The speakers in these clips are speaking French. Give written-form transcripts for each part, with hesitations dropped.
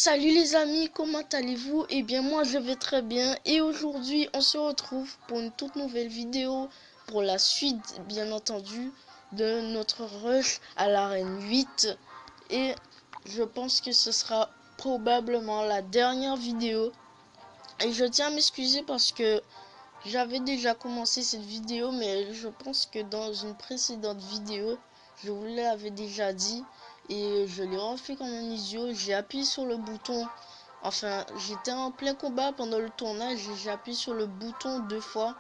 Salut les amis, comment allez-vous? Eh bien moi je vais très bien et aujourd'hui on se retrouve pour une toute nouvelle vidéo pour la suite bien entendu de notre rush à l'arène 8 et je pense que ce sera probablement la dernière vidéo et je tiens à m'excuser parce que j'avais déjà commencé cette vidéo mais je pense que dans une précédente vidéo je vous l'avais déjà dit et je l'ai refait comme un idiot. J'ai appuyé sur le bouton, enfin j'étais en plein combat pendant le tournage et j'ai appuyé sur le bouton 2 fois,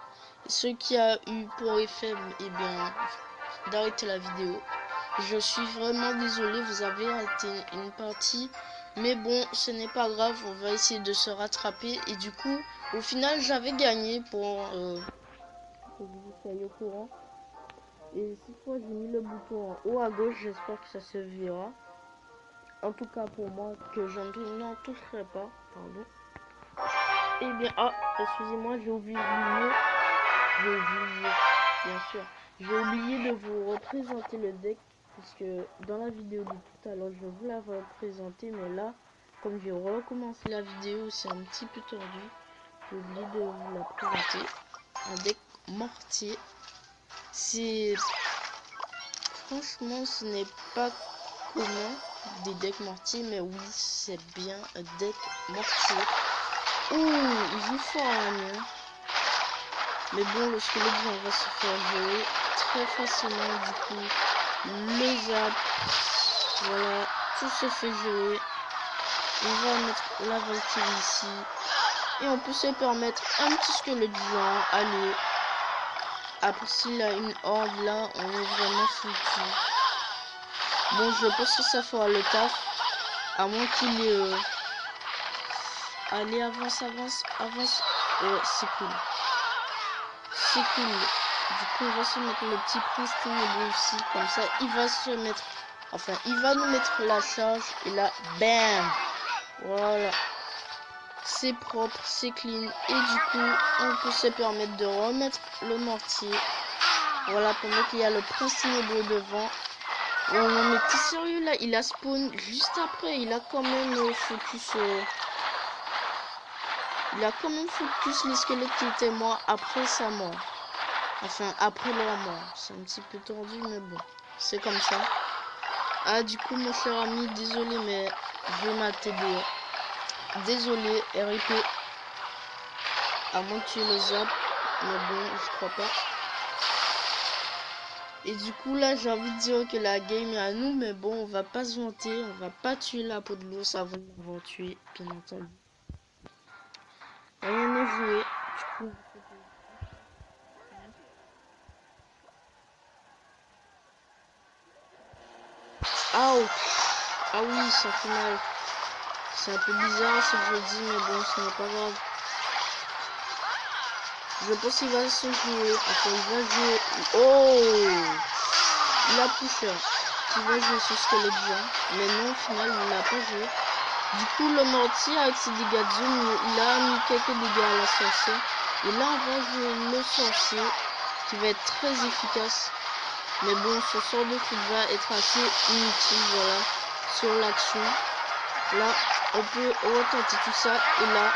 ce qui a eu pour effet d'arrêter la vidéo. Je suis vraiment désolé, vous avez raté une partie, mais bon ce n'est pas grave, on va essayer de se rattraper et du coup au final j'avais gagné pour que vous soyez au courant. Et cette fois j'ai mis le bouton en haut à gauche, j'espère que ça se verra. En tout cas pour moi que je n'en toucherai pas, pardon. Et bien, excusez-moi, j'ai oublié, bien sûr, j'ai oublié de vous représenter le deck, puisque dans la vidéo de tout à l'heure je vous l'avais présenté, mais là, comme j'ai recommencé la vidéo, c'est un petit peu tordu, j'ai oublié de vous la présenter. Un deck mortier, c'est... Franchement, ce n'est pas commun des decks mortiers, mais oui, c'est bien un deck mortier. Ouh, il joue fort à mien. Mais bon, le squelette géant va se faire jouer très facilement, du coup. Le zap, voilà, tout se fait jouer. On va mettre la Valkyrie ici. Et on peut se permettre un petit squelette géant. Allez. Après, s'il a une horde là, on est vraiment foutu. Bon, je pense que ça fera le taf. À moins qu'il ait... Allez, avance. Ouais, c'est cool. C'est cool. Du coup, on va se mettre le petit prince ténébreux aussi. Comme ça, il va se mettre... Enfin, il va nous mettre la charge. Et là, bam! Voilà. C'est propre, c'est clean. Et du coup, on peut se permettre de remettre le mortier. Voilà, pendant qu'il y a le prince ténébreux devant. Oh non, mais t'es sérieux là? Il a spawn juste après. Il a quand même focus... Il a quand même focus les squelettes qui étaient morts après sa mort. Enfin, après leur mort. C'est un petit peu tordu, mais bon. C'est comme ça. Ah, du coup, mon cher ami, désolé, mais je vais m'atteler. Désolé, RIP. À moins que tu aies le zap. Mais bon, je crois pas. Et du coup, là, j'ai envie de dire que la game est à nous. Mais bon, on va pas se vanter. On va pas tuer la peau de l'ours avant de l'avoir tué, bien entendu. Rien n'est joué. Du coup, ouch. Ah oui, ça fait mal. C'est un peu bizarre ce que je dis, mais bon, ce n'est pas grave. Je pense qu'il va se jouer. Enfin, il va jouer. Oh! Il a pusher. Il va jouer sur squelette géant. Mais non, au final, il n'a pas joué. Du coup, le mortier, avec ses dégâts de zone, il a mis quelques dégâts à la sorcière. Et là, on va jouer le sorcier, qui va être très efficace. Mais bon, son sort de foot va être assez inutile, voilà, sur l'action. Là, on peut retenter tout ça. Et là,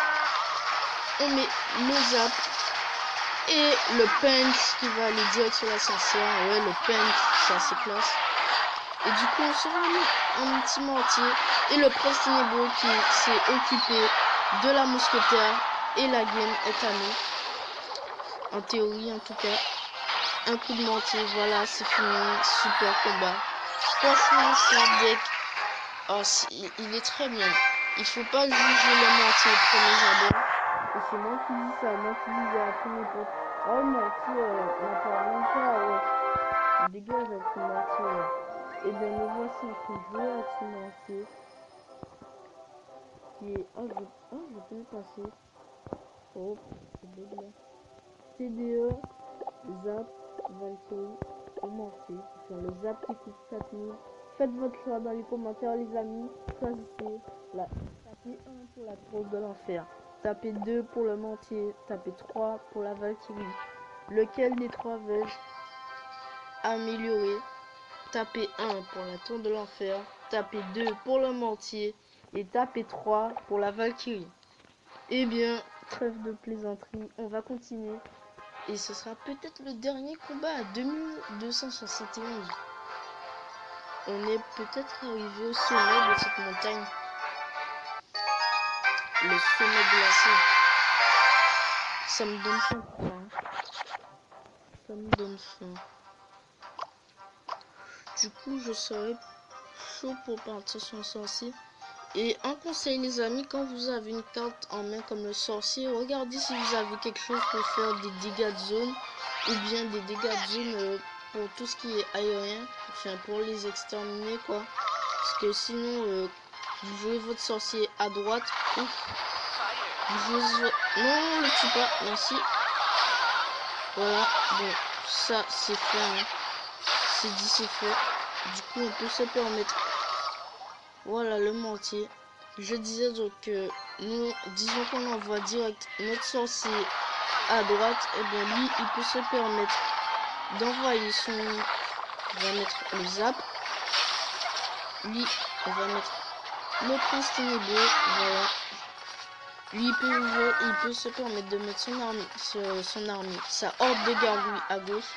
on met le zap. Et le punch qui va aller direct sur la sorcière. Ouais, le punch, c'est assez classe. Et du coup, on se remet un petit mortier. Et le prince ténébreux qui s'est occupé de la mousquetaire. Et la game est à nous. En théorie, en tout cas. Un coup de mortier, voilà, c'est fini. Super combat. Franchement, c'est un deck. Oh, il est très bien. Il faut pas juger le mortier au premier abord. Et c'est moi qui dis ça, moi qui dis à tous mes potes. Oh, le mortier, on parle même pas, ouais. Dégage avec ce mortier. Et bien, nous voici en train de jouer avec ce mortier. Qui est... je peux le passer. Oh, c'est bug là. TDE, Zap, Valkyrie, au mortier. Enfin, le Zap qui coûte 4000. Faites votre choix dans les commentaires, les amis. Choisissez. Là, tapez 1 pour la grosse de l'enfer. Tapez 2 pour le mortier. Tapez 3 pour la Valkyrie. Lequel des 3 veux-je améliorer? Tapez 1 pour la tour de l'enfer. Tapez 2 pour le mortier. Étape et 3 pour la Valkyrie. Eh bien, trêve de plaisanterie, on va continuer. Et ce sera peut-être le dernier combat à 2271. On est peut-être arrivé au sommet de cette montagne. Le sommet glacé. Ça me donne faim. Ça me donne faim. Du coup, je serai chaud pour partir sur le sorcier. Et un conseil les amis, quand vous avez une carte en main comme le sorcier, regardez si vous avez quelque chose pour faire des dégâts de zone ou bien des dégâts de zone pour tout ce qui est aérien, enfin pour les exterminer quoi. Parce que sinon vous jouez votre sorcier à droite, ouf, vous jouez... Non, le tue pas, merci. Voilà, bon, ça c'est fait, hein. C'est dit, c'est fait. Du coup on peut se permettre, voilà le mortier. Je disais donc que nous, disons qu'on envoie direct notre sorcier à droite, et bien lui, il peut se permettre d'envoyer son... On va mettre le zap. Lui, on va mettre le prince ténébreux, voilà. Lui, il peut se permettre de mettre son armée, sa horde de gargouilles à gauche.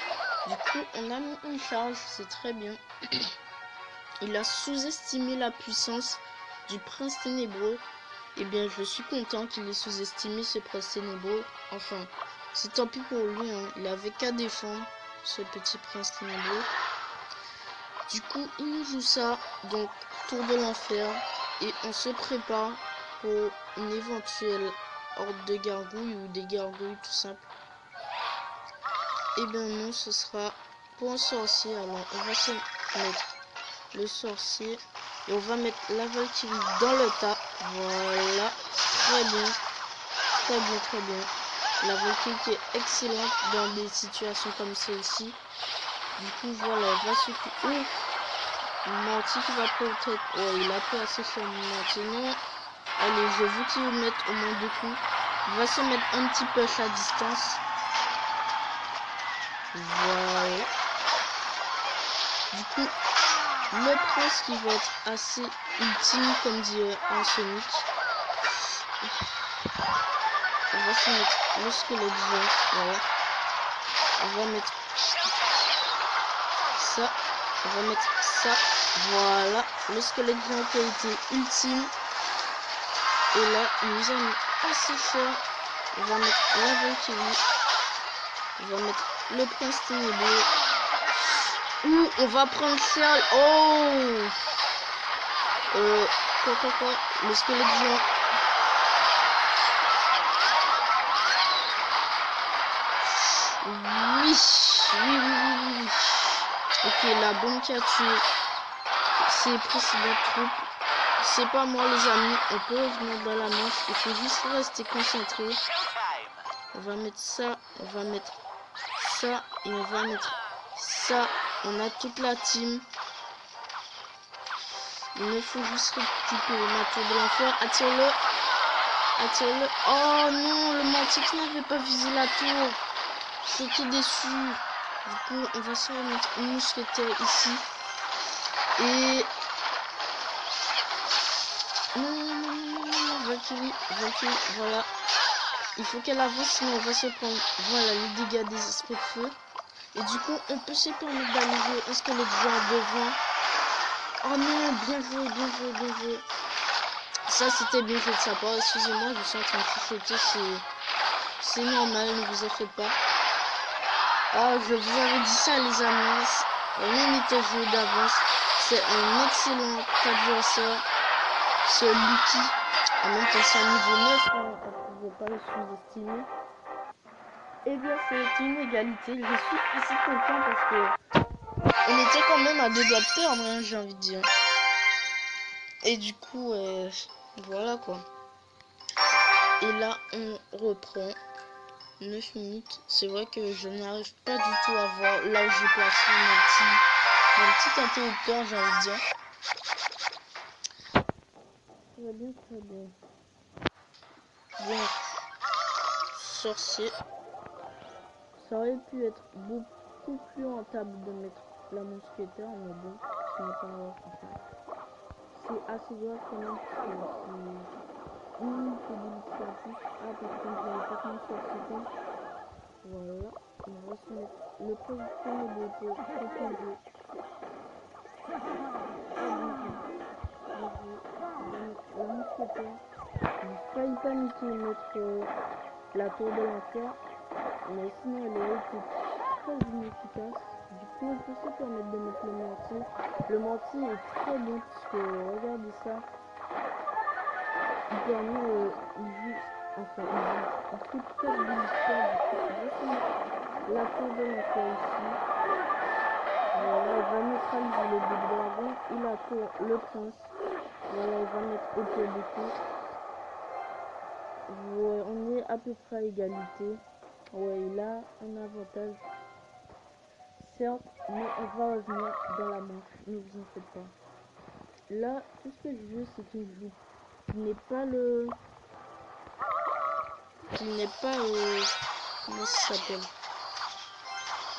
Du coup, on a mis une charge, c'est très bien. Il a sous-estimé la puissance du prince ténébreux. Eh bien, je suis content qu'il ait sous-estimé ce prince ténébreux. Enfin, c'est tant pis pour lui, hein. Il avait qu'à défendre ce petit prince ténébreux. Du coup, il nous joue ça, donc tour de l'enfer, et on se prépare pour une éventuelle horde de gargouilles ou des gargouilles tout simple. Eh bien non, ce sera pour un sorcier. Alors, on va se mettre le sorcier et on va mettre la Valkyrie dans le tas. Voilà, très bien, très bien, très bien. La Valkyrie qui est excellente dans des situations comme celle-ci. Du coup, voilà, elle va s'occuper. Morty qui va peut-être... Oh, il a pris assez cher Morty. Non. Allez, je veux qu'il mette au moins 2 coups. Il va se mettre un petit push à distance. Voilà. Du coup, le prince qui va être assez ultime, comme dirait un Sonic. On va se mettre le squelette géant. Voilà. On va mettre ça. On va mettre ça. Voilà. Le squelette géant qui a été ultime. Et là, il nous a mis assez cher. On va mettre la Valkyrie. On va mettre le prince ténébreux. Ou on va prendre cher. Oh, quoi. Le squelette géant. Oui. Ok, la bombe qui a tué ses précédentes troupes. C'est pas moi les amis, on peut revenir dans la manche, il faut juste rester concentré. On va mettre ça, on va mettre ça et on va mettre ça. On a toute la team. Il me faut juste récupérer ma tour de l'enfer. Attire-le. Attire-le. Oh non, le mortier qui n'avait pas visé la tour. J'étais déçu. Du coup, on va se remettre une mousquetaire ici. Et... Non, Valkyrie, voilà. Il faut qu'elle avance, sinon on va se prendre, voilà, les dégâts des esprits de feu. Et du coup, on peut se permettre d'aller jouer un squelette géant devant. Oh non, bien joué. Ça, c'était bien fait de sa part. Excusez-moi, je suis en train de chuchoter, c'est normal, ne vous en faites pas. Ah, je vous avais dit ça, les amis. Rien n'était joué d'avance. C'est un excellent adversaire. Ce Lucky. En même temps, c'est un niveau 9, on ne pouvait pas le sous-estimer. Et bien, c'est une égalité. Je suis assez content parce que on était quand même à 2 doigts de perdre, hein, j'ai envie de dire. Et du coup, voilà quoi. Et là, on reprend 9 minutes. C'est vrai que je n'arrive pas du tout à voir là où j'ai placé mon petit interrupteur, j'ai envie de dire. Très bien. Donc, sorcier. Ça aurait pu être beaucoup plus rentable de mettre la mousquetaire, mais bon, ce n'est pas grave. Ce c'est assez grave quand même, parce que c'est une minute de délicieux en plus. Ah, par contre, j'avais pas commencé à sauter. Voilà, on va se mettre le prisonnier pour chauffer le jeu. Ah, bien joué. Bien joué. On va mettre la mousquetaire. J'ai failli paniquer et mettre la tour de l'enfer, mais sinon elle a été très inefficace. Du coup, on peut se permettre de mettre le mortier. Le mortier est très bon parce que, regardez ça, il permet, il fait 4 de l'histoire. Du coup, on va se mettre la tour de l'enfer ici. Voilà, il va neutraliser les deux dragons et la tour, le prince. Voilà, il va mettre au pied de tout. Ouais, on est à peu près à égalité. Ouais, il a un avantage. Certes, mais on va revenir dans la manche, ne vous en faites pas. Là, tout ce que je veux, c'est qu'il joue. Qu'il n'est pas le... Qu'il n'est pas... comment ça s'appelle?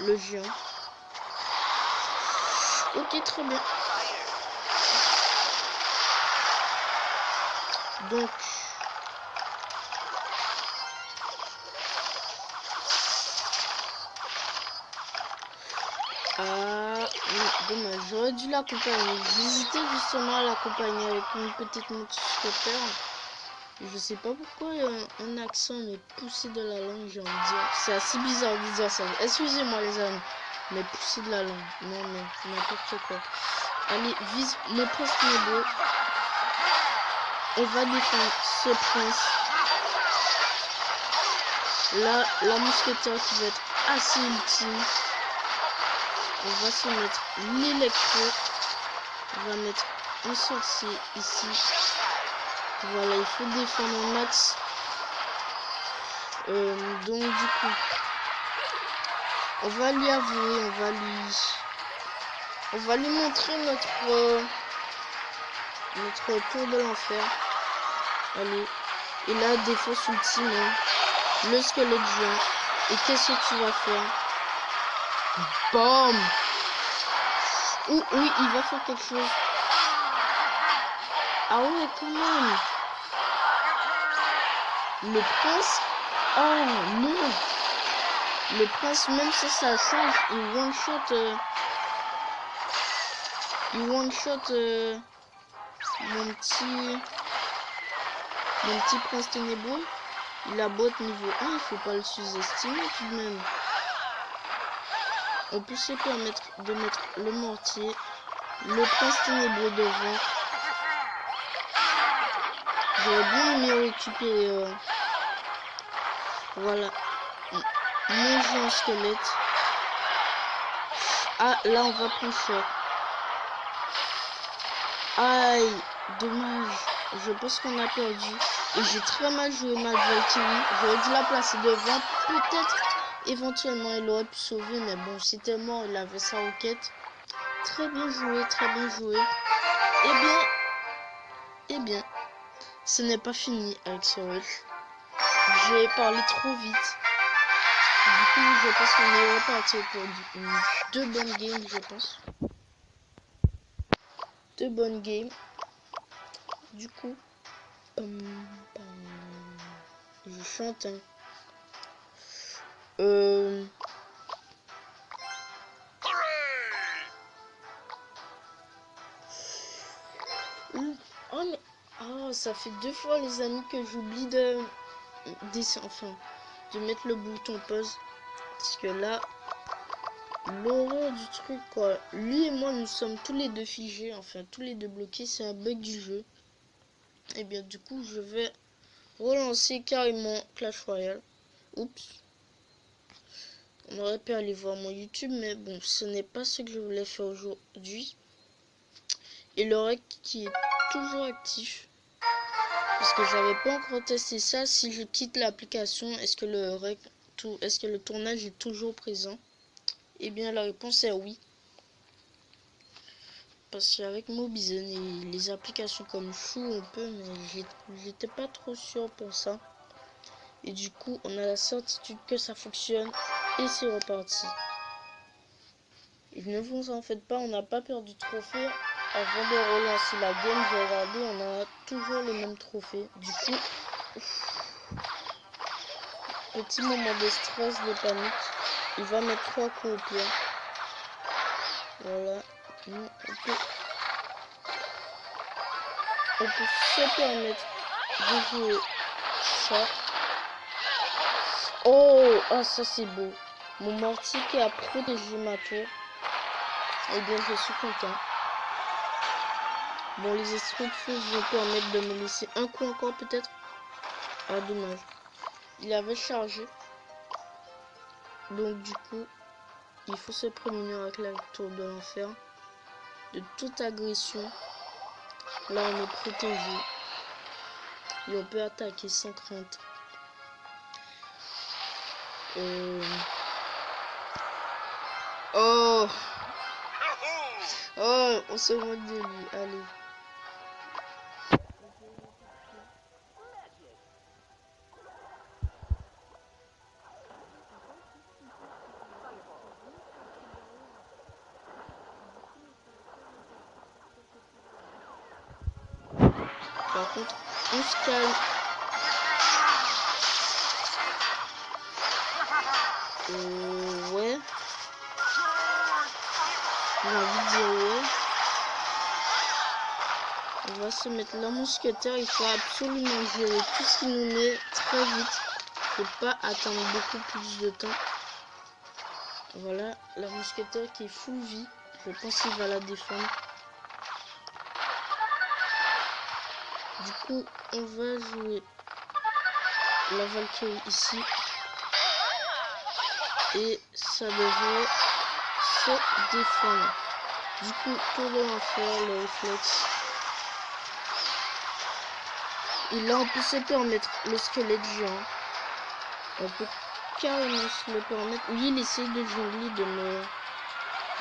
Le géant. Ok, très bien. Donc... Ah, dommage, j'aurais dû l'accompagner. J'hésitais justement à l'accompagner avec une petite mousquetaire. Je sais pas pourquoi un accent m'est poussé de la langue, j'ai envie de dire. C'est assez bizarre de dire ça. Excusez-moi les amis, mais poussé de la langue. Non mais n'importe quoi. Allez, vise le prince ténébreux. On va défendre ce prince. Là, la mousquetaire qui va être assez ultime. On va se mettre l'électro. On va mettre un sorcier ici. Voilà, il faut défendre un max. Donc du coup, on va lui avouer, on va lui montrer notre tour de l'enfer. Allez, et là défense ultime, hein. Le squelette géant. Et qu'est-ce que tu vas faire? Bam! Oh oui, il va faire quelque chose. Ah ouais, quand même. Le prince. Oh non. Le prince, même si ça change, il one shot. Mon petit prince ténébreux. Il a beau être niveau 1, il faut pas le sous-estimer tout de même. On peut se permettre de mettre le mortier, le prince ténébreux devant. J'aurais bien aimé récupérer voilà, mon géant squelette. Ah, là on va prendre cher. Aïe, dommage. Je pense qu'on a perdu. Et j'ai très mal joué ma Valkyrie. J'aurais dû la placer devant. Peut-être, éventuellement, elle aurait pu sauver. Mais bon, c'était mort. Il avait sa roquette. Très bien joué, très bien joué. Eh bien, ce n'est pas fini avec ce rush. J'ai parlé trop vite. Du coup, je pense qu'on est reparti pour 2 bonnes games, je pense. 2 bonnes games. Du coup, je chante. Hein. Oh mais ça fait 2 fois les amis que j'oublie de mettre le bouton pause, parce que là l'horreur du truc quoi. Lui et moi nous sommes tous les deux figés, enfin tous les deux bloqués, c'est un bug du jeu. Et bien du coup je vais relancer carrément Clash Royale. Oups. On aurait pu aller voir mon YouTube, mais bon, ce n'est pas ce que je voulais faire aujourd'hui. Et le rec qui est toujours actif. Parce que j'avais pas encore testé ça. Si je quitte l'application, est-ce que le tournage est toujours présent? Eh bien, la réponse est oui. Parce qu'avec Mobizen et les applications comme Chou, on peut, mais j'étais pas trop sûr pour ça. Et du coup, on a la certitude que ça fonctionne. Et c'est reparti. Et ne vous en faites pas, on n'a pas perdu de trophée. avant de relancer la game, j'ai regardé, on a toujours les mêmes trophées. Du coup, petit moment de stress, de panique. Il va mettre 3 coups au pied. Voilà. On peut se permettre de jouer ça. Oh, ah, ça c'est beau. Mon mortier qui a protégé ma tour. Eh bien, je suis content. Bon, les esprits de feu vont permettre de me laisser un coup encore peut-être. Ah, dommage. Il avait chargé. Donc du coup, il faut se prémunir avec la tour de l'enfer. De toute agression. Là, on est protégé. Et on peut attaquer sans crainte. Oh! Oh, on se moque de lui. Allez. Par contre, on se calme. Ouais. J'ai envie de dire ouais. On va se mettre la mousquetaire. Il faut absolument gérer tout ce qui nous met très vite. Faut pas attendre beaucoup plus de temps. Voilà, la mousquetaire qui est full vie. Je pense qu'il va la défendre. Du coup, on va jouer la Valkyrie ici. Et ça devrait se défendre. Du coup, tour de l'enfer, le réflexe. Et là, on peut se permettre le squelette géant. On peut carrément se le permettre. Oui, il essaye de jongler, de me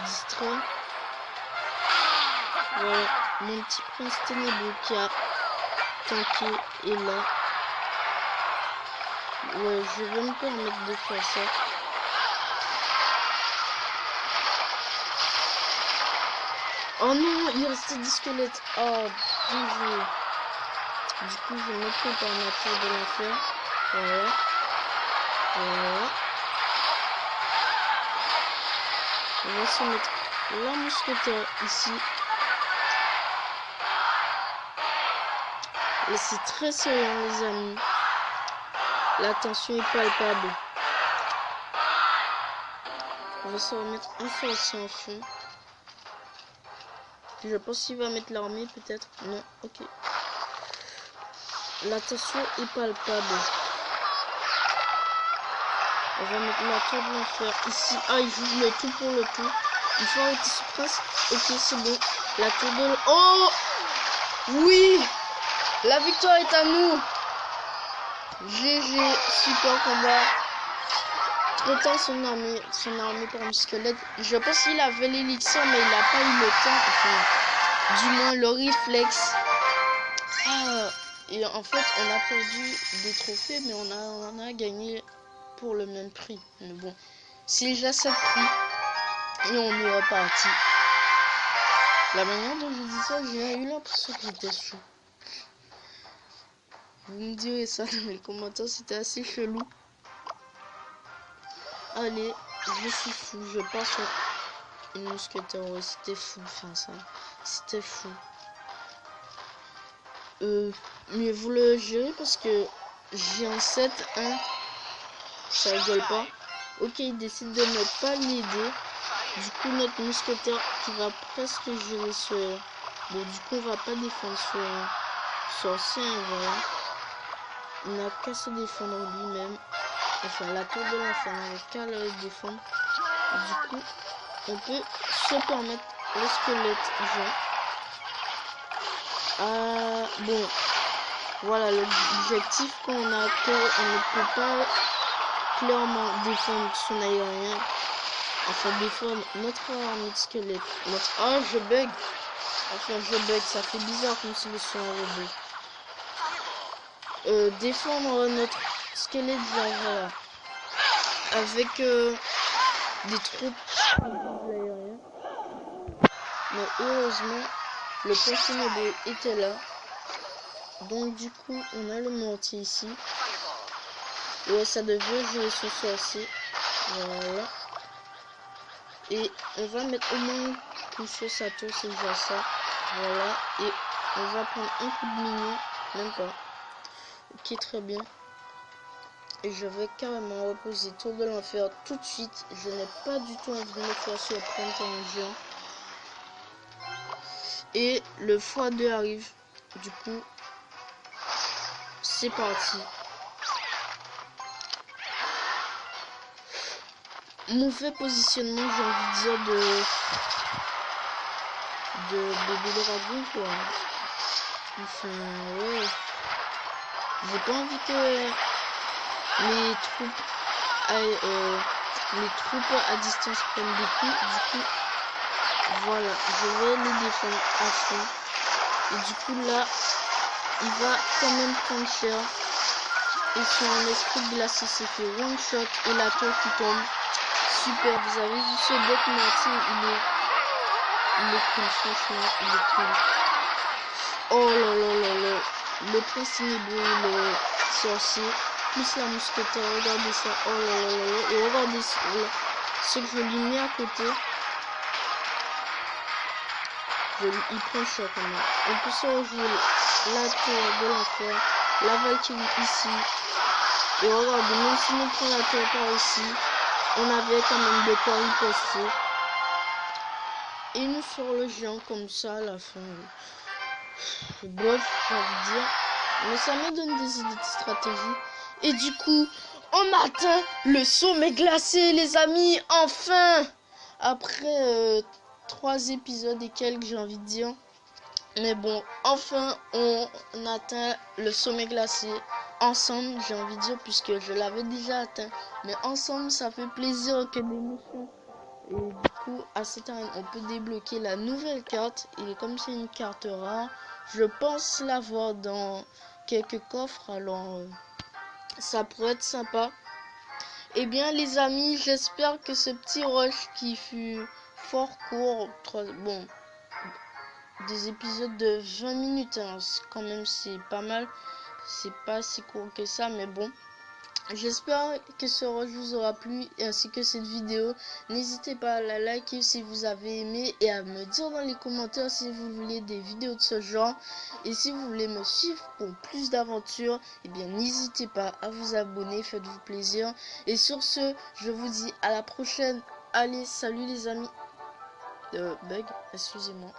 distraire. Voilà, mon petit prince ténébreux qui a tanké est là. Ouais, je vais me permettre de faire ça. Oh non, il restait des squelettes. Oh, bien joué. Du coup, je me prépare ma tour de l'enfer. Voilà. Voilà. On va se mettre la mousquetaire ici. Et c'est très sérieux, les amis. La tension est palpable. On va se remettre un sorcier en fond. Je pense qu'il va mettre l'armée peut-être. Non, ok. La tension est palpable. On va mettre la tour de l'enfer ici. Ah, il joue le tout pour le tout. Il faut arrêter ce prince. Ok, c'est bon. La tour de... Oh! Oui! La victoire est à nous! GG, super combat. Traitant son armée par un squelette. Je pense qu'il avait l'élixir, mais il n'a pas eu le temps. Enfin, du moins le réflexe. Ah, et en fait, on a perdu des trophées, mais on a gagné pour le même prix. Mais bon, c'est déjà ça prix. Et on est reparti. La manière dont je dis ça, j'ai eu l'impression que j'étais sous. Vous me direz ça dans les commentaires, c'était assez chelou. Allez, je suis fou, je passe sur une mousquetaire. Ouais, c'était fou de faire ça. C'était fou. Mais vous le gérez parce que j'ai un 7-1. Ça rigole pas. Ok, il décide de ne pas l'aider. Du coup, notre mousquetaire qui va presque gérer ce... Bon, du coup, on va pas défendre ce sorcier, voilà. Il n'a qu'à se défendre lui-même. Enfin, la tour de l'enfer n'a qu'à le défendre. Du coup, on peut se permettre le squelette géant. Bon, voilà l'objectif qu'on a, qu'on ne peut pas clairement défendre son aérien. Enfin, défendre notre armée de squelette. Ah, je bug. Enfin, je bug, ça fait bizarre comme si le son avait bug. Défendre notre squelette géant, voilà. Avec des troupes aériennes. Mais heureusement, le prince ténébreux était là. Donc du coup, on a le mortier ici. Ouais, ça devrait jouer son sorcier. Voilà. Et on va mettre au moins une sur sa tour, c'est déjà ça. Voilà. Et on va prendre un coup de mignon. Même pas. Ok, très bien. Et je vais carrément reposer tour de l'enfer tout de suite. Je n'ai pas du tout envie de me faire surprendre par un géant. Et le x2 arrive. Du coup, c'est parti. Mauvais positionnement, j'ai envie de dire, de bébé dragon, quoi. Enfin, ouais. J'ai pas envie que les troupes à distance prennent des coups. Du coup, voilà, je vais les défendre à fond. Et du coup, là, il va quand même prendre cher. Et son esprit glacé s'est fait one shot et la tour qui tombe. Super, vous avez vu ce deck mortier, il est cool, franchement, il est cool. Oh là là là là, le prince ténébreux, le sorcier, plus la mousquetaire, regardez ça, oh là là là là, et regardez ce que je lui mets à côté. Il prend cher quand même. On peut se rejouer la tour de l'enfer, la Valkyrie ici, et regardez, même si on prend la tour par ici, on avait quand même de quoi riposter. Et il nous sort le géant comme ça à la fin. Bref, j'ai envie de dire. Mais ça me donne des idées de stratégie. Et du coup, on atteint le sommet glacé, les amis. Enfin! Après 3 épisodes et quelques, j'ai envie de dire. Mais bon, enfin, on atteint le sommet glacé. Ensemble, j'ai envie de dire, puisque je l'avais déjà atteint. Mais ensemble, ça fait plaisir que d'émotion. Et du coup, à cette arène, on peut débloquer la nouvelle carte. Et comme c'est une carte rare, je pense l'avoir dans quelques coffres. Alors, ça pourrait être sympa. Eh bien, les amis, j'espère que ce petit rush qui fut fort court, bon, des épisodes de 20 minutes, hein, quand même, c'est pas mal. C'est pas si court que ça, mais bon. J'espère que ce rush vous aura plu ainsi que cette vidéo. N'hésitez pas à la liker si vous avez aimé et à me dire dans les commentaires si vous voulez des vidéos de ce genre. Et si vous voulez me suivre pour plus d'aventures, eh bien n'hésitez pas à vous abonner, faites-vous plaisir. Et sur ce, je vous dis à la prochaine. Allez, salut les amis. Bug, excusez-moi.